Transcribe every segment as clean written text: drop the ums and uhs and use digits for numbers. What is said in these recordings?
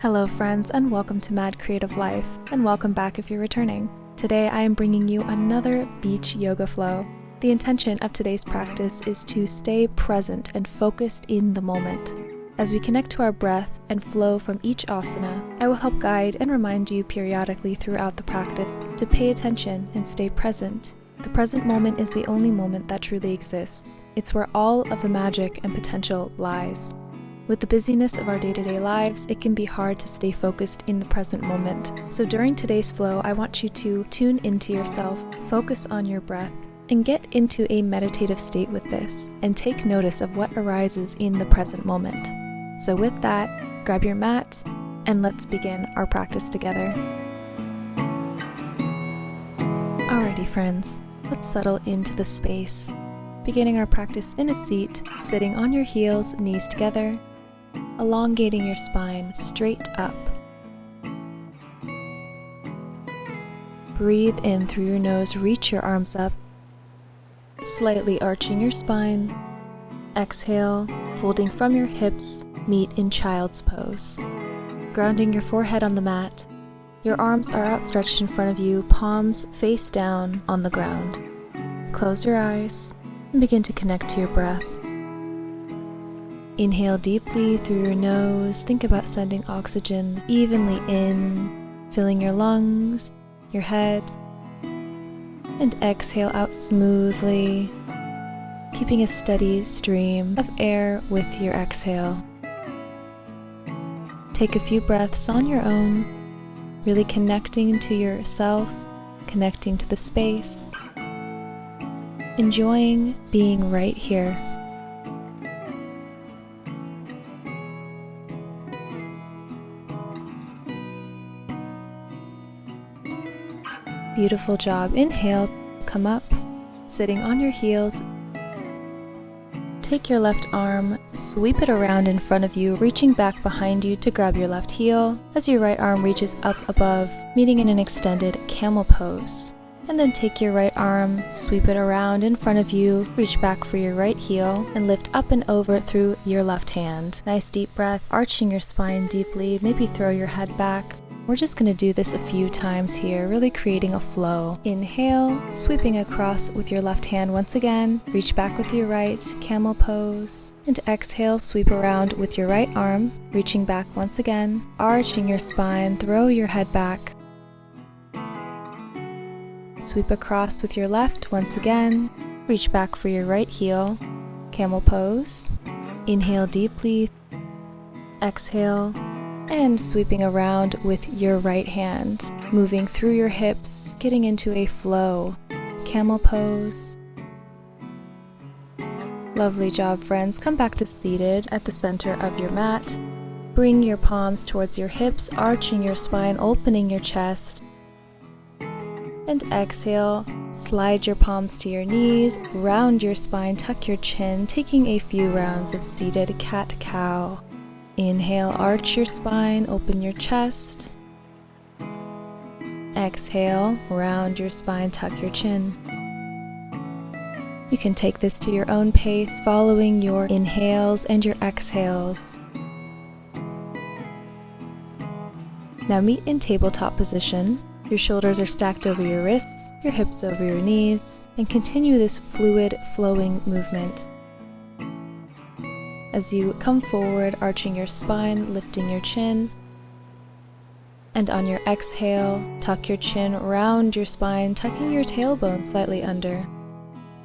Hello friends, and welcome to Mad Creative Life, and welcome back if you're returning. Today I am bringing you another beach yoga flow. The intention of today's practice is to stay present and focused in the moment. As we connect to our breath and flow from each asana, I will help guide and remind you periodically throughout the practice to pay attention and stay present. The present moment is the only moment that truly exists. It's where all of the magic and potential lies. With the busyness of our day-to-day lives, it can be hard to stay focused in the present moment. So during today's flow, I want you to tune into yourself, focus on your breath, and get into a meditative state with this, and take notice of what arises in the present moment. So with that, grab your mat, and let's begin our practice together. Alrighty friends, let's settle into the space. Beginning our practice in a seat, sitting on your heels, knees together, elongating your spine straight up. Breathe in through your nose, reach your arms up, slightly arching your spine. Exhale, folding from your hips, meet in child's pose. Grounding your forehead on the mat, your arms are outstretched in front of you, palms face down on the ground. Close your eyes and begin to connect to your breath. Inhale deeply through your nose. Think about sending oxygen evenly in, filling your lungs, your head, and exhale out smoothly, keeping a steady stream of air with your exhale. Take a few breaths on your own, really connecting to yourself, connecting to the space, enjoying being right here. Beautiful job. Inhale, come up, sitting on your heels. Take your left arm, sweep it around in front of you, reaching back behind you to grab your left heel as your right arm reaches up above, meeting in an extended camel pose. And then take your right arm, sweep it around in front of you, reach back for your right heel, and lift up and over through your left hand. Nice deep breath, arching your spine deeply, maybe throw your head back. We're just going to do this a few times here, really creating a flow. Inhale, sweeping across with your left hand once again, reach back with your right, camel pose. And exhale, sweep around with your right arm, reaching back once again, arching your spine, throw your head back. Sweep across with your left once again, reach back for your right heel, camel pose. Inhale deeply, exhale, and sweeping around with your right hand, moving through your hips, getting into a flow, camel pose. Lovely job, friends. Come back to seated at the center of your mat. Bring your palms towards your hips, arching your spine, opening your chest. And exhale, slide your palms to your knees, round your spine, tuck your chin, taking a few rounds of seated cat-cow. Inhale, arch your spine, open your chest. Exhale, round your spine, tuck your chin. You can take this to your own pace, following your inhales and your exhales. Now meet in tabletop position. Your shoulders are stacked over your wrists, your hips over your knees, and continue this fluid, flowing movement. As you come forward, arching your spine, lifting your chin, and on your exhale, tuck your chin, round your spine, tucking your tailbone slightly under.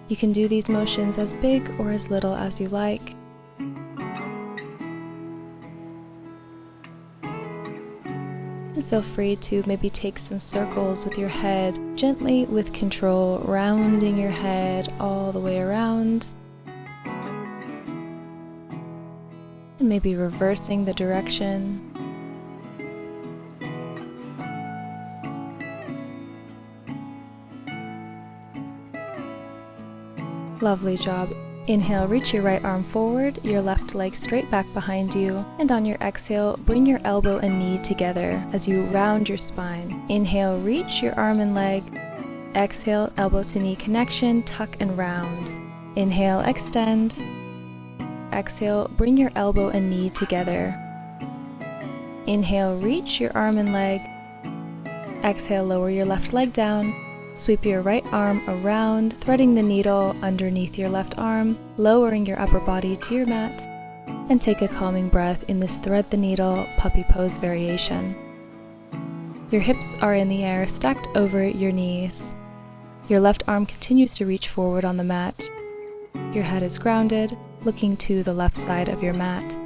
You can do these motions as big or as little as you like. And feel free to maybe take some circles with your head, gently with control, rounding your head all the way around. And maybe reversing the direction. Lovely job. Inhale, reach your right arm forward, your left leg straight back behind you, and on your exhale, bring your elbow and knee together as you round your spine. Inhale, reach your arm and leg. Exhale, elbow to knee connection, tuck and round. Inhale, extend. Exhale, bring your elbow and knee together. Inhale, reach your arm and leg. Exhale, lower your left leg down. Sweep your right arm around, threading the needle underneath your left arm, lowering your upper body to your mat, and take a calming breath in this thread the needle puppy pose variation. Your hips are in the air, stacked over your knees. Your left arm continues to reach forward on the mat. Your head is grounded, looking to the left side of your mat.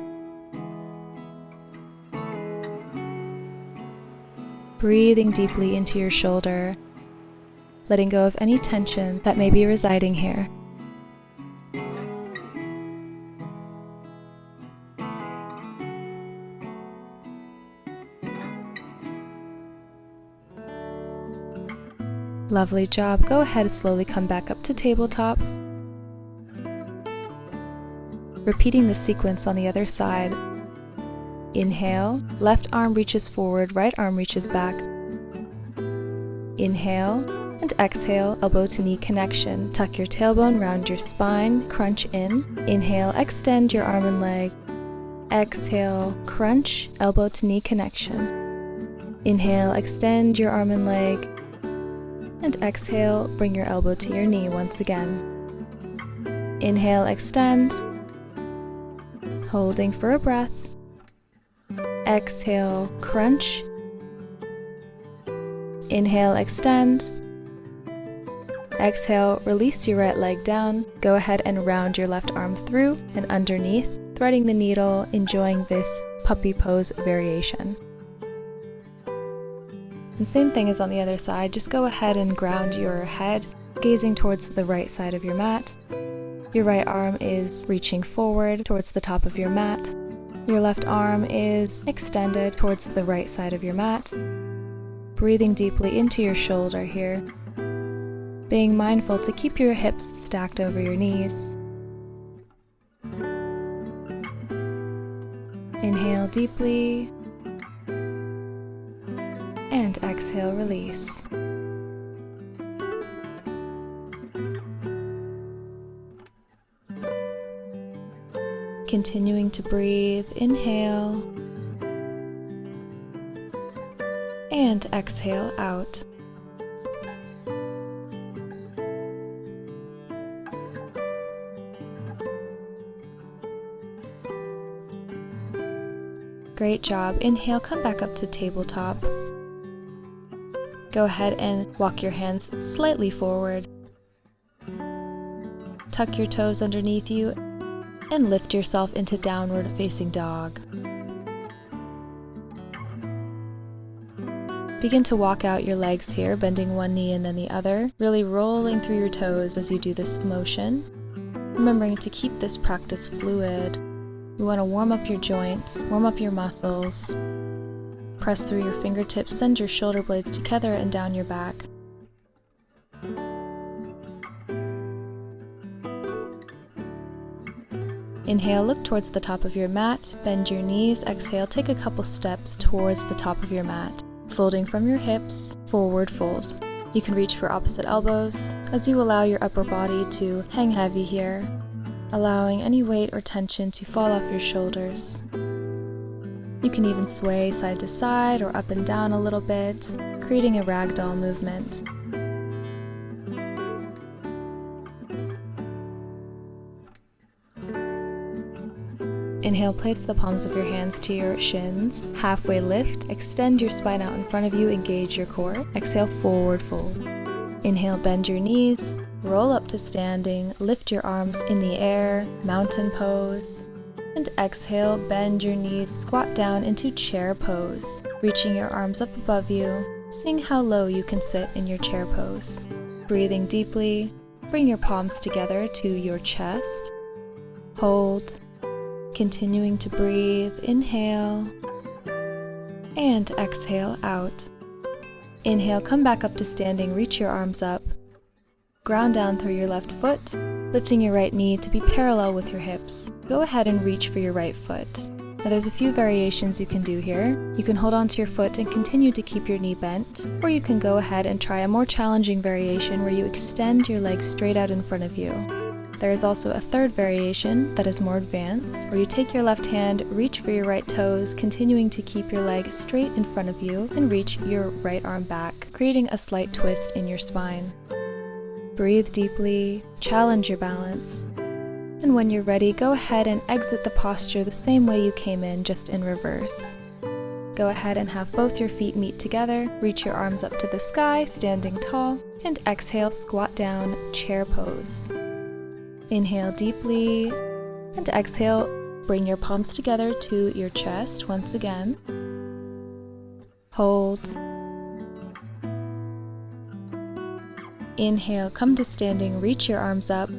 Breathing deeply into your shoulder, letting go of any tension that may be residing here. Lovely job. Go ahead and slowly come back up to tabletop. Repeating the sequence on the other side. Inhale, left arm reaches forward, right arm reaches back. Inhale, and exhale, elbow to knee connection. Tuck your tailbone, round your spine, crunch in. Inhale, extend your arm and leg. Exhale, crunch, elbow to knee connection. Inhale, extend your arm and leg. And exhale, bring your elbow to your knee once again. Inhale, extend. Holding for a breath. Exhale, crunch. Inhale, extend. Exhale, release your right leg down. Go ahead and round your left arm through and underneath, threading the needle, enjoying this puppy pose variation. And same thing as on the other side, just go ahead and ground your head, gazing towards the right side of your mat. Your right arm is reaching forward towards the top of your mat. Your left arm is extended towards the right side of your mat. Breathing deeply into your shoulder here. Being mindful to keep your hips stacked over your knees. Inhale deeply. And exhale, release. Continuing to breathe, inhale. And exhale out. Great job. Inhale, come back up to tabletop. Go ahead and walk your hands slightly forward. Tuck your toes underneath you and lift yourself into downward facing dog. Begin to walk out your legs here, bending one knee and then the other, really rolling through your toes as you do this motion. Remembering to keep this practice fluid. You want to warm up your joints, warm up your muscles. Press through your fingertips, send your shoulder blades together and down your back. Inhale, look towards the top of your mat, bend your knees, exhale, take a couple steps towards the top of your mat. Folding from your hips, forward fold. You can reach for opposite elbows as you allow your upper body to hang heavy here, allowing any weight or tension to fall off your shoulders. You can even sway side to side or up and down a little bit, creating a ragdoll movement. Inhale, place the palms of your hands to your shins. Halfway lift, extend your spine out in front of you, engage your core. Exhale, forward fold. Inhale, bend your knees, roll up to standing, lift your arms in the air, mountain pose. And exhale, bend your knees, squat down into chair pose, reaching your arms up above you, seeing how low you can sit in your chair pose. Breathing deeply, bring your palms together to your chest. Hold. Continuing to breathe, inhale, and exhale out. Inhale, come back up to standing, reach your arms up. Ground down through your left foot, lifting your right knee to be parallel with your hips. Go ahead and reach for your right foot. Now there's a few variations you can do here. You can hold onto your foot and continue to keep your knee bent, or you can go ahead and try a more challenging variation where you extend your legs straight out in front of you. There is also a third variation that is more advanced, where you take your left hand, reach for your right toes, continuing to keep your leg straight in front of you, and reach your right arm back, creating a slight twist in your spine. Breathe deeply, challenge your balance, and when you're ready, go ahead and exit the posture the same way you came in, just in reverse. Go ahead and have both your feet meet together, reach your arms up to the sky, standing tall, and exhale, squat down, chair pose. Inhale deeply, and exhale, bring your palms together to your chest once again. Hold. Inhale, come to standing, reach your arms up,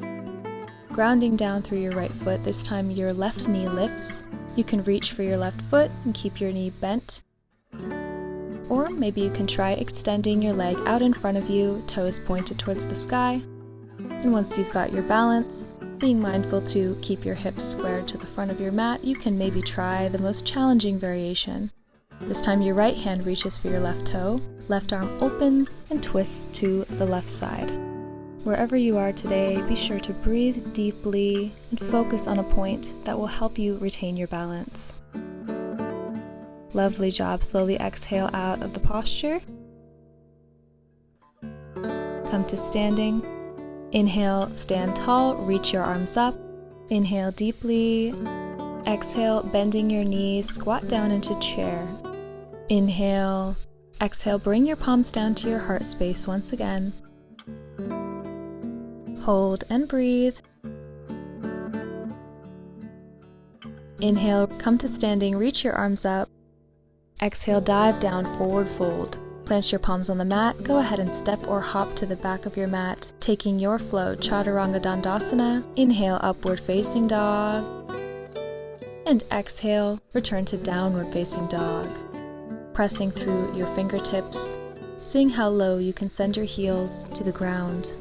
grounding down through your right foot. This time your left knee lifts. You can reach for your left foot and keep your knee bent. Or maybe you can try extending your leg out in front of you, toes pointed towards the sky. And once you've got your balance, being mindful to keep your hips squared to the front of your mat, you can maybe try the most challenging variation. This time your right hand reaches for your left toe, left arm opens and twists to the left side. Wherever you are today, be sure to breathe deeply and focus on a point that will help you retain your balance. Lovely job. Slowly exhale out of the posture. Come to standing. Inhale, stand tall, reach your arms up. Inhale deeply. Exhale, bending your knees, squat down into chair. Inhale. Exhale, bring your palms down to your heart space once again. Hold and breathe. Inhale, come to standing, reach your arms up. Exhale, dive down, forward fold. Plant your palms on the mat, go ahead and step or hop to the back of your mat, taking your flow, Chaturanga Dandasana. Inhale, upward facing dog. And exhale, return to downward facing dog. Pressing through your fingertips, seeing how low you can send your heels to the ground.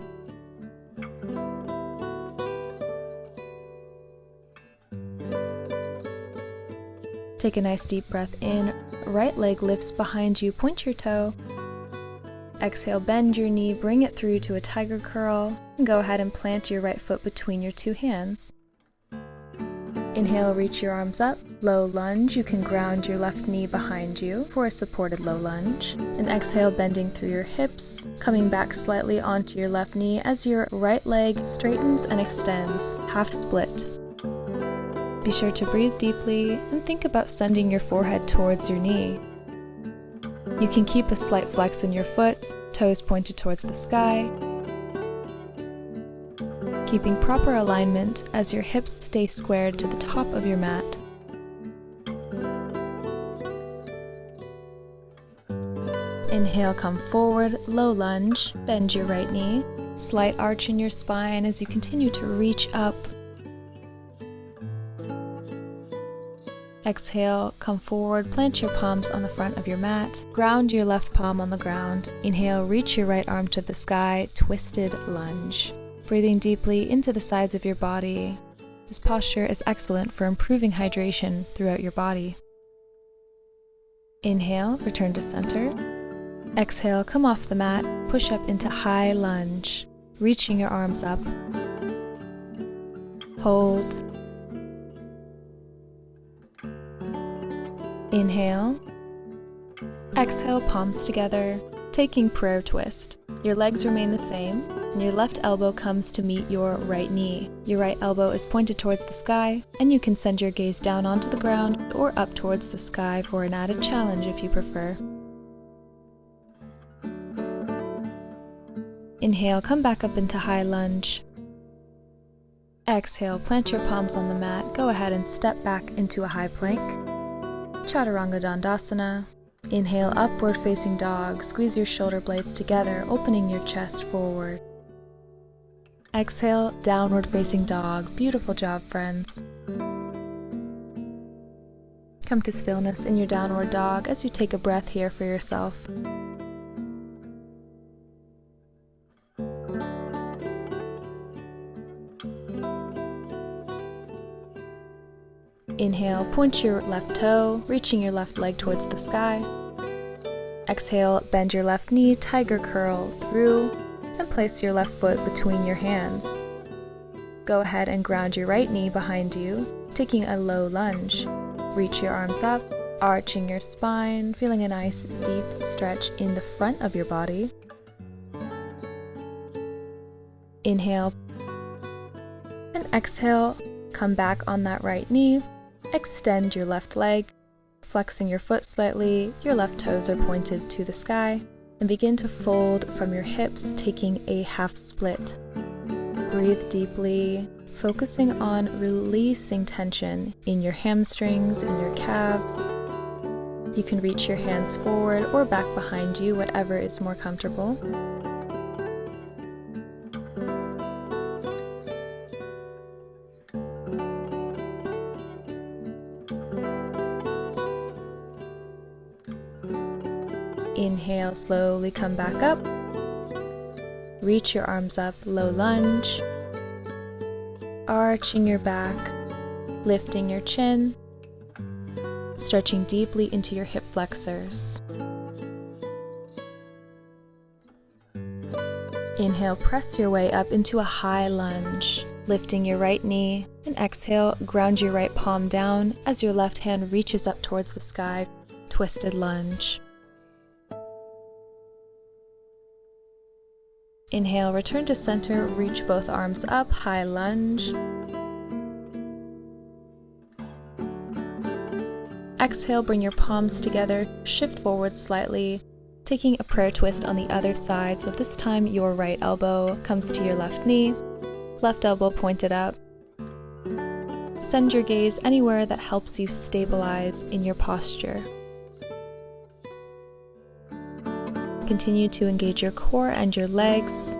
Take a nice deep breath in. Right leg lifts behind you, point your toe. Exhale, bend your knee, bring it through to a tiger curl, and go ahead and plant your right foot between your two hands. Inhale, reach your arms up. Low lunge, you can ground your left knee behind you for a supported low lunge. And exhale, bending through your hips, coming back slightly onto your left knee as your right leg straightens and extends, half split. Be sure to breathe deeply and think about sending your forehead towards your knee. You can keep a slight flex in your foot, toes pointed towards the sky, keeping proper alignment as your hips stay squared to the top of your mat. Inhale, come forward, low lunge, bend your right knee, slight arch in your spine as you continue to reach up. Exhale, come forward, plant your palms on the front of your mat, ground your left palm on the ground. Inhale, reach your right arm to the sky, twisted lunge. Breathing deeply into the sides of your body. This posture is excellent for improving hydration throughout your body. Inhale, return to center. Exhale, come off the mat, push up into high lunge, reaching your arms up. Hold. Inhale. Exhale, palms together, taking prayer twist. Your legs remain the same, and your left elbow comes to meet your right knee. Your right elbow is pointed towards the sky, and you can send your gaze down onto the ground or up towards the sky for an added challenge if you prefer. Inhale, come back up into high lunge. Exhale, plant your palms on the mat, go ahead and step back into a high plank. Chaturanga Dandasana. Inhale, upward facing dog. Squeeze your shoulder blades together, opening your chest forward. Exhale, downward facing dog. Beautiful job, friends. Come to stillness in your downward dog as you take a breath here for yourself. Inhale, point your left toe, reaching your left leg towards the sky. Exhale, bend your left knee, tiger curl through, and place your left foot between your hands. go ahead and ground your right knee behind you, taking a low lunge. Reach your arms up, arching your spine, feeling a nice deep stretch in the front of your body. Inhale and exhale, come back on that right knee, extend your left leg, flexing your foot slightly, your left toes are pointed to the sky, and begin to fold from your hips, taking a half split. Breathe deeply, focusing on releasing tension in your hamstrings, in your calves. You can reach your hands forward or back behind you, whatever is more comfortable. Inhale, slowly come back up. Reach your arms up, low lunge. Arching your back, lifting your chin, stretching deeply into your hip flexors. Inhale, press your way up into a high lunge, lifting your right knee, and exhale, ground your right palm down as your left hand reaches up towards the sky, twisted lunge. Inhale, return to center, reach both arms up, high lunge. Exhale, bring your palms together, shift forward slightly, taking a prayer twist on the other side. So this time your right elbow comes to your left knee, left elbow pointed up. Send your gaze anywhere that helps you stabilize in your posture. Continue to engage your core and your legs.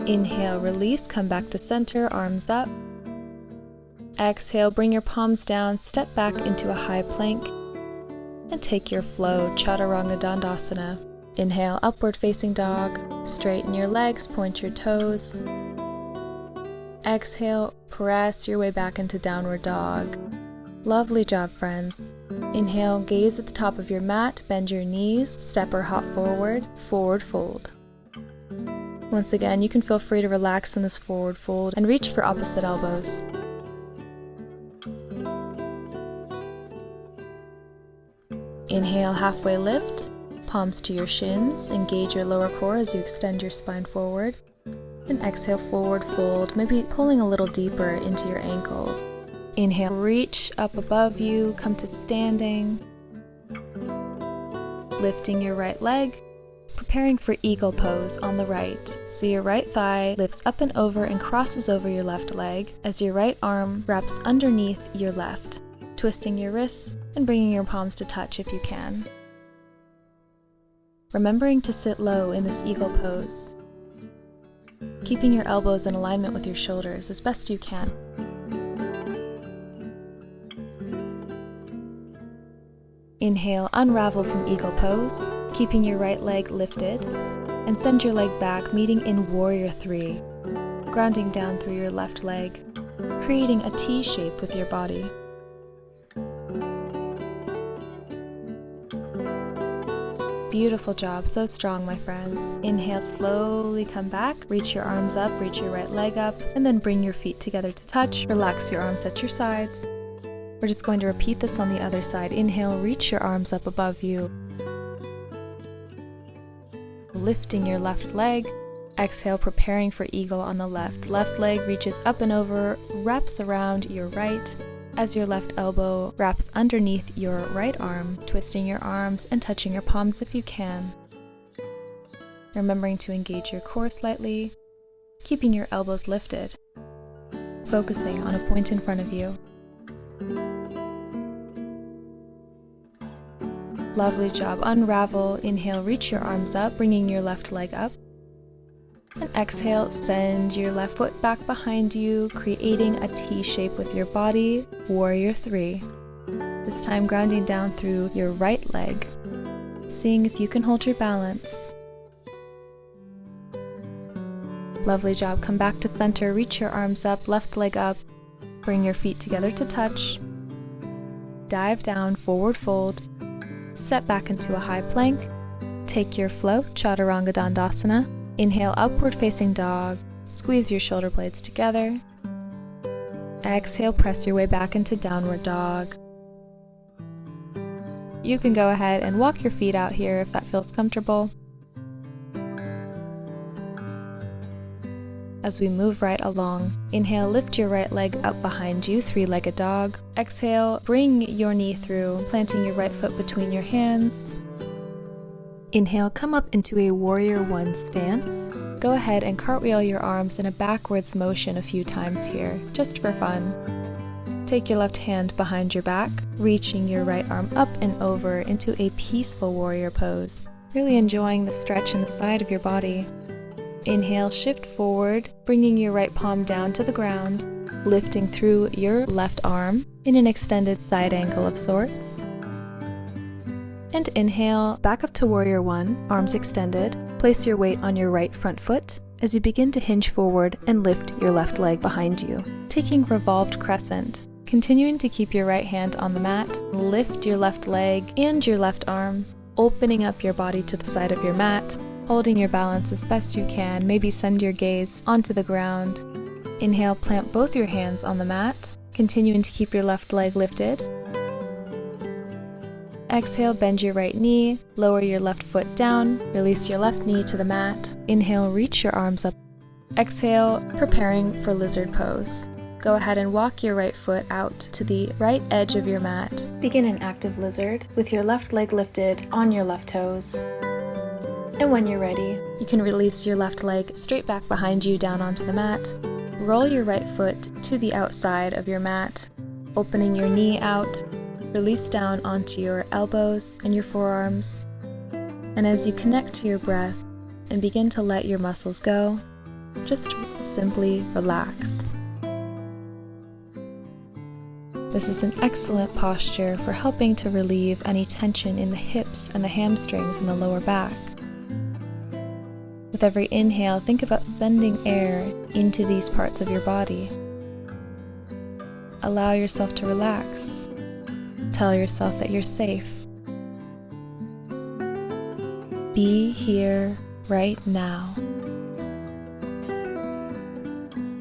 Inhale, release, come back to center, arms up. Exhale, bring your palms down, step back into a high plank, and take your flow, Chaturanga Dandasana. Inhale, upward facing dog, straighten your legs, point your toes. Exhale, press your way back into downward dog. Lovely job, friends. Inhale, gaze at the top of your mat, bend your knees, step or hop forward, forward fold. Once again, you can feel free to relax in this forward fold and reach for opposite elbows. Inhale, halfway lift, palms to your shins, engage your lower core as you extend your spine forward. And exhale, forward fold, maybe pulling a little deeper into your ankles. Inhale, reach up above you, come to standing. Lifting your right leg, preparing for eagle pose on the right. So your right thigh lifts up and over and crosses over your left leg as your right arm wraps underneath your left, twisting your wrists and bringing your palms to touch if you can. Remembering to sit low in this eagle pose, keeping your elbows in alignment with your shoulders as best you can. Inhale, unravel from eagle pose, keeping your right leg lifted, and send your leg back, meeting in warrior 3, grounding down through your left leg, creating a T shape with your body. Beautiful job, so strong, my friends. Inhale, slowly come back, reach your arms up, reach your right leg up, and then bring your feet together to touch. Relax your arms at your sides. We're just going to repeat this on the other side. Inhale, reach your arms up above you. Lifting your left leg. Exhale, preparing for eagle on the left. Left leg reaches up and over, wraps around your right as your left elbow wraps underneath your right arm, twisting your arms and touching your palms if you can. Remembering to engage your core slightly, keeping your elbows lifted, focusing on a point in front of you. Lovely job. Unravel. Inhale, reach your arms up, bringing your left leg up. And exhale, send your left foot back behind you, creating a T shape with your body, warrior 3. This time grounding down through your right leg, seeing if you can hold your balance. Lovely job. Come back to center, reach your arms up, left leg up, bring your feet together to touch. Dive down, forward fold. Step back into a high plank. Take your flow, Chaturanga Dandasana. Inhale, upward facing dog. Squeeze your shoulder blades together. Exhale, press your way back into downward dog. You can go ahead and walk your feet out here if that feels comfortable. As we move right along, inhale, lift your right leg up behind you, three-legged dog. Exhale, bring your knee through, planting your right foot between your hands. Inhale, come up into a warrior one stance. Go ahead and cartwheel your arms in a backwards motion a few times here, just for fun. Take your left hand behind your back, reaching your right arm up and over into a peaceful warrior pose, really enjoying the stretch in the side of your body. Inhale, shift forward, bringing your right palm down to the ground, lifting through your left arm in an extended side angle of sorts. And inhale, back up to warrior one, arms extended. Place your weight on your right front foot as you begin to hinge forward and lift your left leg behind you, taking revolved crescent. Continuing to keep your right hand on the mat, lift your left leg and your left arm, opening up your body to the side of your mat, holding your balance as best you can, maybe send your gaze onto the ground. Inhale, plant both your hands on the mat, continuing to keep your left leg lifted. Exhale, bend your right knee, lower your left foot down, release your left knee to the mat. Inhale, reach your arms up. Exhale, preparing for lizard pose. Go ahead and walk your right foot out to the right edge of your mat. Begin an active lizard with your left leg lifted on your left toes. And when you're ready, you can release your left leg straight back behind you down onto the mat. Roll your right foot to the outside of your mat, opening your knee out. Release down onto your elbows and your forearms. And as you connect to your breath and begin to let your muscles go, just simply relax. This is an excellent posture for helping to relieve any tension in the hips and the hamstrings and the lower back. With every inhale, think about sending air into these parts of your body. Allow yourself to relax. Tell yourself that you're safe. Be here right now.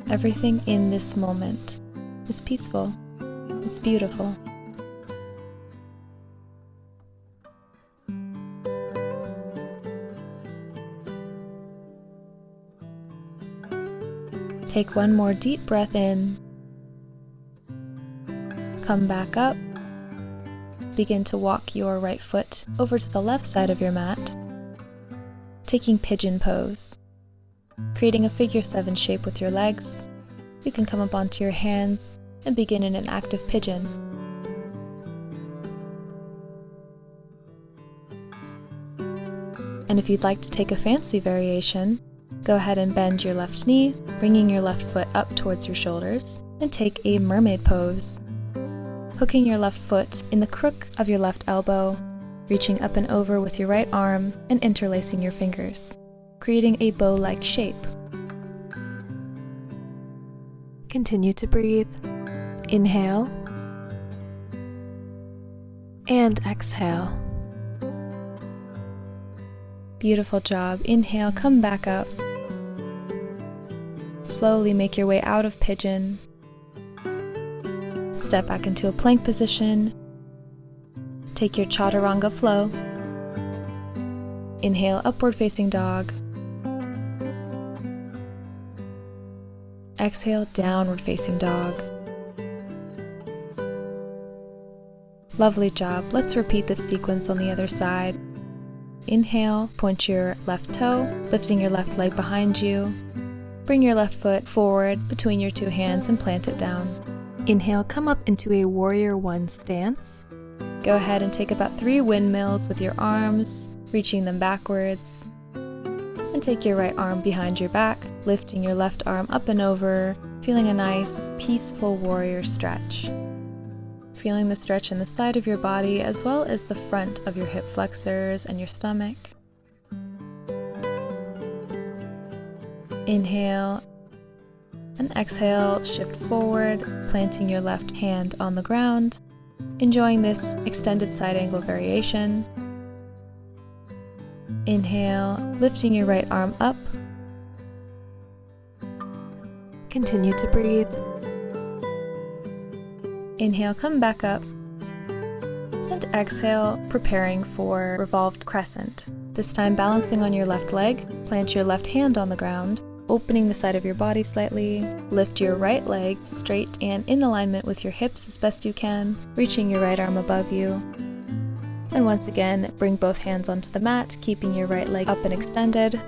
Everything in this moment is peaceful. It's beautiful. Take one more deep breath in. Come back up. Begin to walk your right foot over to the left side of your mat, taking pigeon pose, creating a figure 7 shape with your legs. You can come up onto your hands and begin in an active pigeon. And if you'd like to take a fancy variation, go ahead and bend your left knee, bringing your left foot up towards your shoulders, and take a mermaid pose. Hooking your left foot in the crook of your left elbow, reaching up and over with your right arm and interlacing your fingers, creating a bow-like shape. Continue to breathe. Inhale and exhale. Beautiful job. Inhale, come back up. Slowly make your way out of pigeon. Step back into a plank position. Take your chaturanga flow. Inhale, upward facing dog. Exhale, downward facing dog. Lovely job. Let's repeat this sequence on the other side. Inhale, point your left toe, lifting your left leg behind you. Bring your left foot forward between your two hands and plant it down. Inhale, come up into a warrior one stance. Go ahead and take about 3 windmills with your arms, reaching them backwards. And take your right arm behind your back, lifting your left arm up and over, feeling a nice, peaceful warrior stretch. Feeling the stretch in the side of your body as well as the front of your hip flexors and your stomach. Inhale and exhale, shift forward, planting your left hand on the ground, enjoying this extended side angle variation. Inhale, lifting your right arm up. Continue to breathe. Inhale, come back up. And exhale, preparing for revolved crescent. This time balancing on your left leg, plant your left hand on the ground, opening the side of your body slightly, lift your right leg straight and in alignment with your hips as best you can, reaching your right arm above you. And once again, bring both hands onto the mat, keeping your right leg up and extended.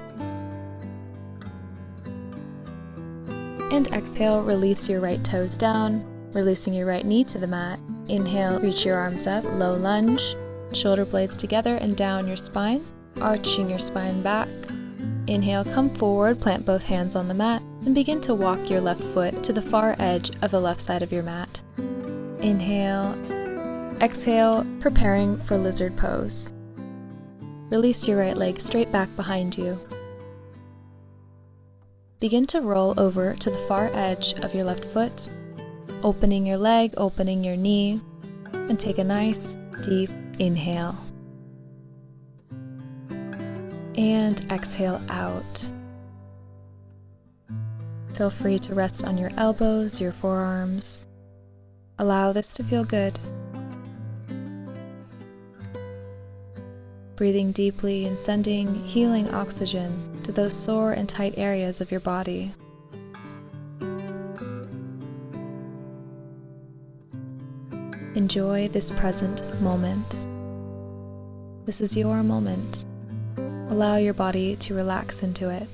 And exhale, release your right toes down, releasing your right knee to the mat. Inhale, reach your arms up, low lunge, shoulder blades together and down your spine, arching your spine back. Inhale, come forward, plant both hands on the mat, and begin to walk your left foot to the far edge of the left side of your mat. Inhale, exhale, preparing for lizard pose. Release your right leg straight back behind you. Begin to roll over to the far edge of your left foot, opening your leg, opening your knee, and take a nice, deep inhale. And exhale out. Feel free to rest on your elbows, your forearms. Allow this to feel good. Breathing deeply and sending healing oxygen to those sore and tight areas of your body. Enjoy this present moment. This is your moment. Allow your body to relax into it.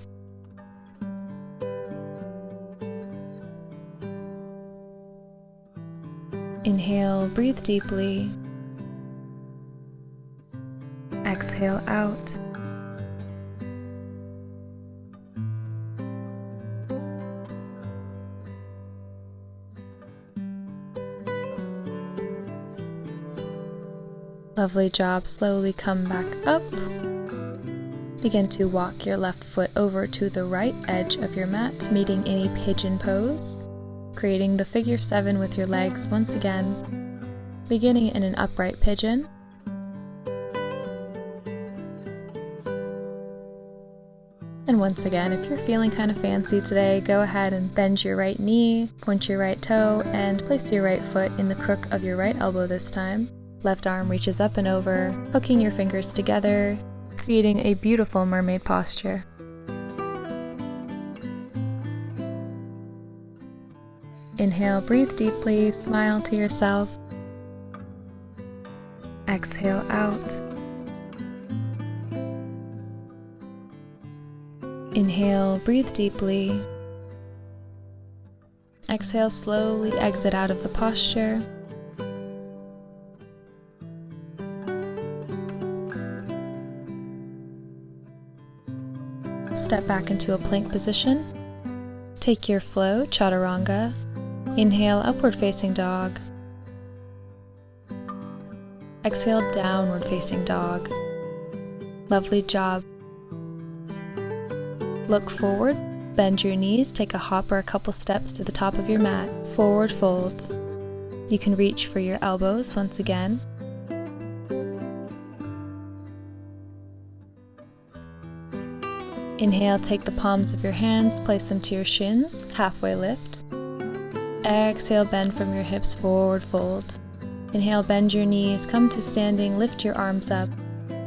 Inhale, breathe deeply. Exhale out. Lovely job. Slowly come back up. Begin to walk your left foot over to the right edge of your mat, meeting any pigeon pose, creating the figure 7 with your legs once again, beginning in an upright pigeon. And once again, if you're feeling kind of fancy today, go ahead and bend your right knee, point your right toe, and place your right foot in the crook of your right elbow this time. Left arm reaches up and over, hooking your fingers together, creating a beautiful mermaid posture. Inhale, breathe deeply, smile to yourself. Exhale out. Inhale, breathe deeply. Exhale, slowly exit out of the posture. Step back into a plank position. Take your flow, chaturanga. Inhale, upward facing dog. Exhale, downward facing dog. Lovely job. Look forward, bend your knees, take a hop or a couple steps to the top of your mat. Forward fold. You can reach for your elbows once again. Inhale, take the palms of your hands, place them to your shins, halfway lift. Exhale, bend from your hips, forward fold. Inhale, bend your knees, come to standing, lift your arms up.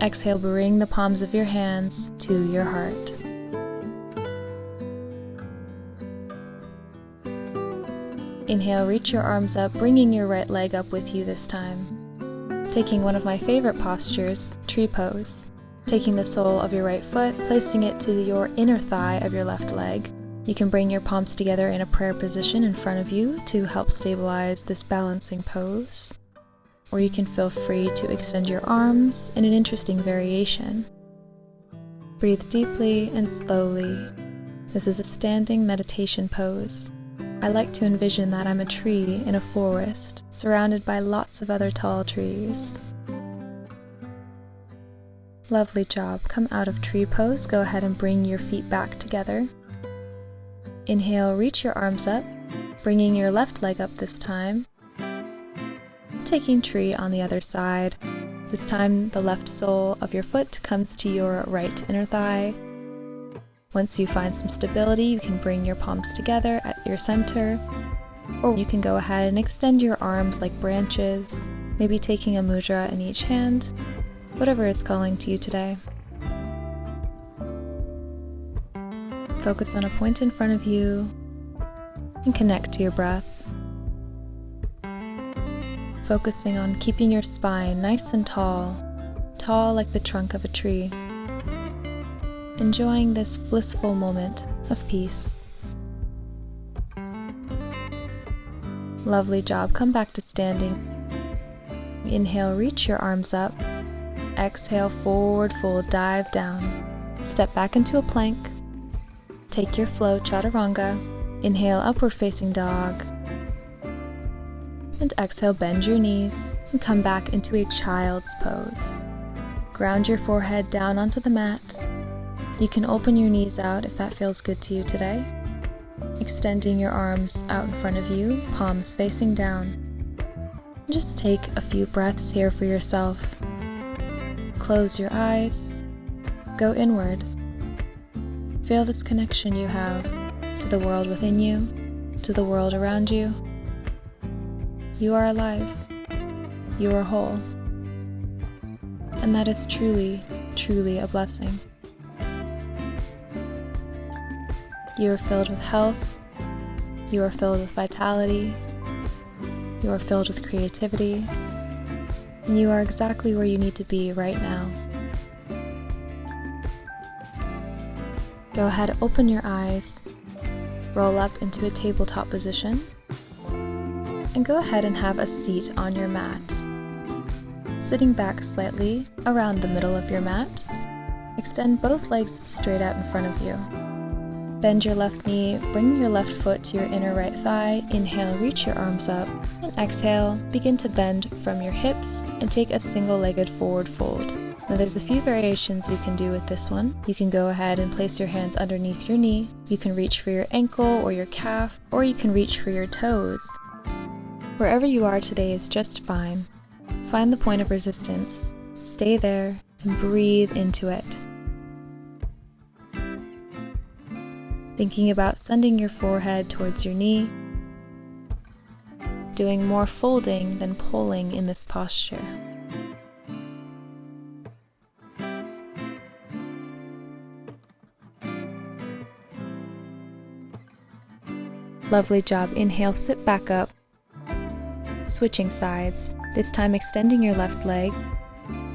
Exhale, bring the palms of your hands to your heart. Inhale, reach your arms up, bringing your right leg up with you this time. Taking one of my favorite postures, tree pose. Taking the sole of your right foot, placing it to your inner thigh of your left leg. You can bring your palms together in a prayer position in front of you to help stabilize this balancing pose. Or you can feel free to extend your arms in an interesting variation. Breathe deeply and slowly. This is a standing meditation pose. I like to envision that I'm a tree in a forest, surrounded by lots of other tall trees. Lovely job. Come out of tree pose. Go ahead and bring your feet back together. Inhale, reach your arms up, bringing your left leg up this time. Taking tree on the other side. This time, the left sole of your foot comes to your right inner thigh. Once you find some stability, you can bring your palms together at your center, or you can go ahead and extend your arms like branches, maybe taking a mudra in each hand, whatever is calling to you today. Focus on a point in front of you and connect to your breath. Focusing on keeping your spine nice and tall like the trunk of a tree. Enjoying this blissful moment of peace. Lovely job. Come back to standing. Inhale, reach your arms up. Exhale, forward fold, dive down. Step back into a plank. Take your flow, chaturanga. Inhale, upward facing dog. And exhale, bend your knees and come back into a child's pose. Ground your forehead down onto the mat. You can open your knees out if that feels good to you today. Extending your arms out in front of you, palms facing down. Just take a few breaths here for yourself. Close your eyes. Go inward. Feel this connection you have to the world within you, to the world around you. You are alive. You are whole. And that is truly, truly a blessing. You are filled with health. You are filled with vitality. You are filled with creativity. And you are exactly where you need to be right now. Go ahead, open your eyes, roll up into a tabletop position, and go ahead and have a seat on your mat. Sitting back slightly around the middle of your mat, extend both legs straight out in front of you. Bend your left knee, bring your left foot to your inner right thigh, inhale, reach your arms up, and exhale, begin to bend from your hips and take a single-legged forward fold. Now there's a few variations you can do with this one. You can go ahead and place your hands underneath your knee, you can reach for your ankle or your calf, or you can reach for your toes. Wherever you are today is just fine. Find the point of resistance, stay there, and breathe into it. Thinking about sending your forehead towards your knee, doing more folding than pulling in this posture. Lovely job. Inhale, sit back up. Switching sides, this time extending your left leg.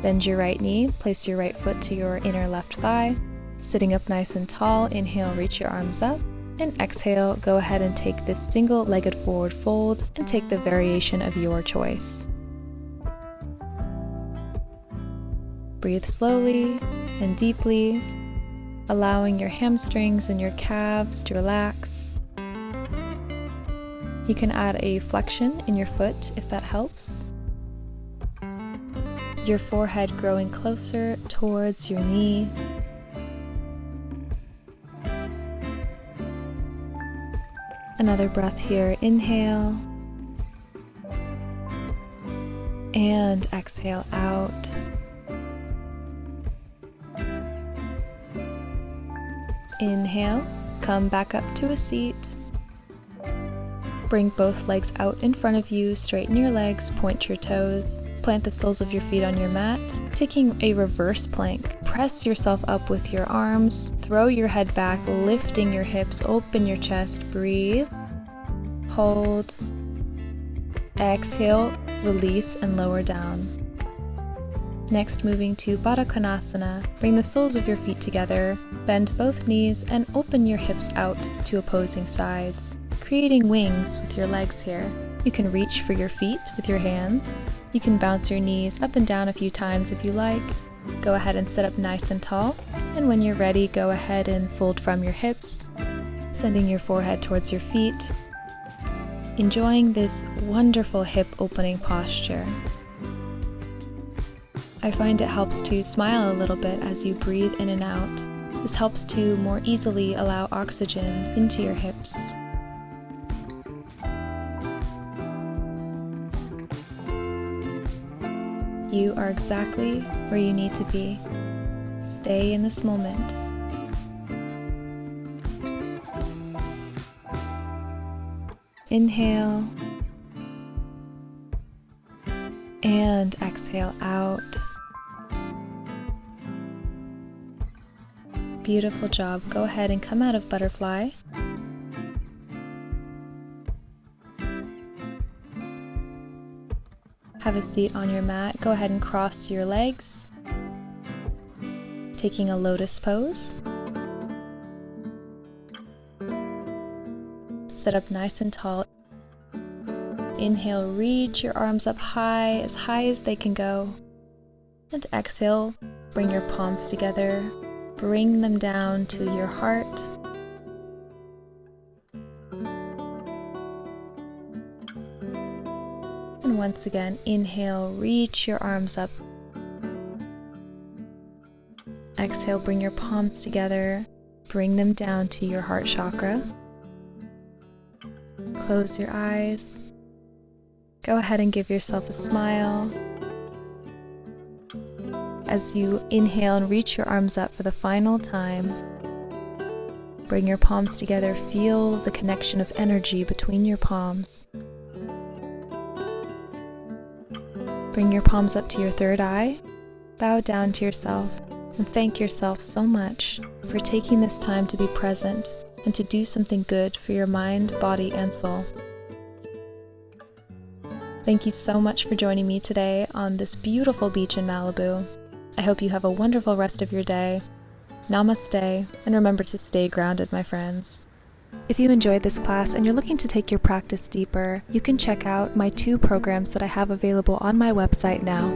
Bend your right knee, place your right foot to your inner left thigh. Sitting up nice and tall, inhale, reach your arms up. And exhale, go ahead and take this single-legged forward fold and take the variation of your choice. Breathe slowly and deeply, allowing your hamstrings and your calves to relax. You can add a flexion in your foot if that helps. Your forehead growing closer towards your knee. Another breath here, inhale. And exhale out. Inhale, come back up to a seat. Bring both legs out in front of you, straighten your legs, point your toes. Plant the soles of your feet on your mat, taking a reverse plank. Press yourself up with your arms, throw your head back, lifting your hips, open your chest, breathe, hold, exhale, release and lower down. Next, moving to Baddha Konasana, bring the soles of your feet together, bend both knees and open your hips out to opposing sides, creating wings with your legs here. You can reach for your feet with your hands. You can bounce your knees up and down a few times if you like. Go ahead and sit up nice and tall. And when you're ready, go ahead and fold from your hips, sending your forehead towards your feet. Enjoying this wonderful hip opening posture. I find it helps to smile a little bit as you breathe in and out. This helps to more easily allow oxygen into your hips. You are exactly where you need to be. Stay in this moment. inhale and exhale out. Beautiful job. Go ahead and come out of butterfly. Have a seat on your mat. Go ahead and cross your legs, taking a lotus pose. Sit up nice and tall. Inhale, reach your arms up high as they can go. And exhale, bring your palms together. Bring them down to your heart. And once again, inhale, reach your arms up. Exhale, bring your palms together. Bring them down to your heart chakra. Close your eyes. Go ahead and give yourself a smile. As you inhale and reach your arms up for the final time, bring your palms together. Feel the connection of energy between your palms. Bring your palms up to your third eye. Bow down to yourself and thank yourself so much for taking this time to be present and to do something good for your mind, body, and soul. Thank you so much for joining me today on this beautiful beach in Malibu. I hope you have a wonderful rest of your day. Namaste, and remember to stay grounded, my friends. If you enjoyed this class and you're looking to take your practice deeper, you can check out my 2 programs that I have available on my website now.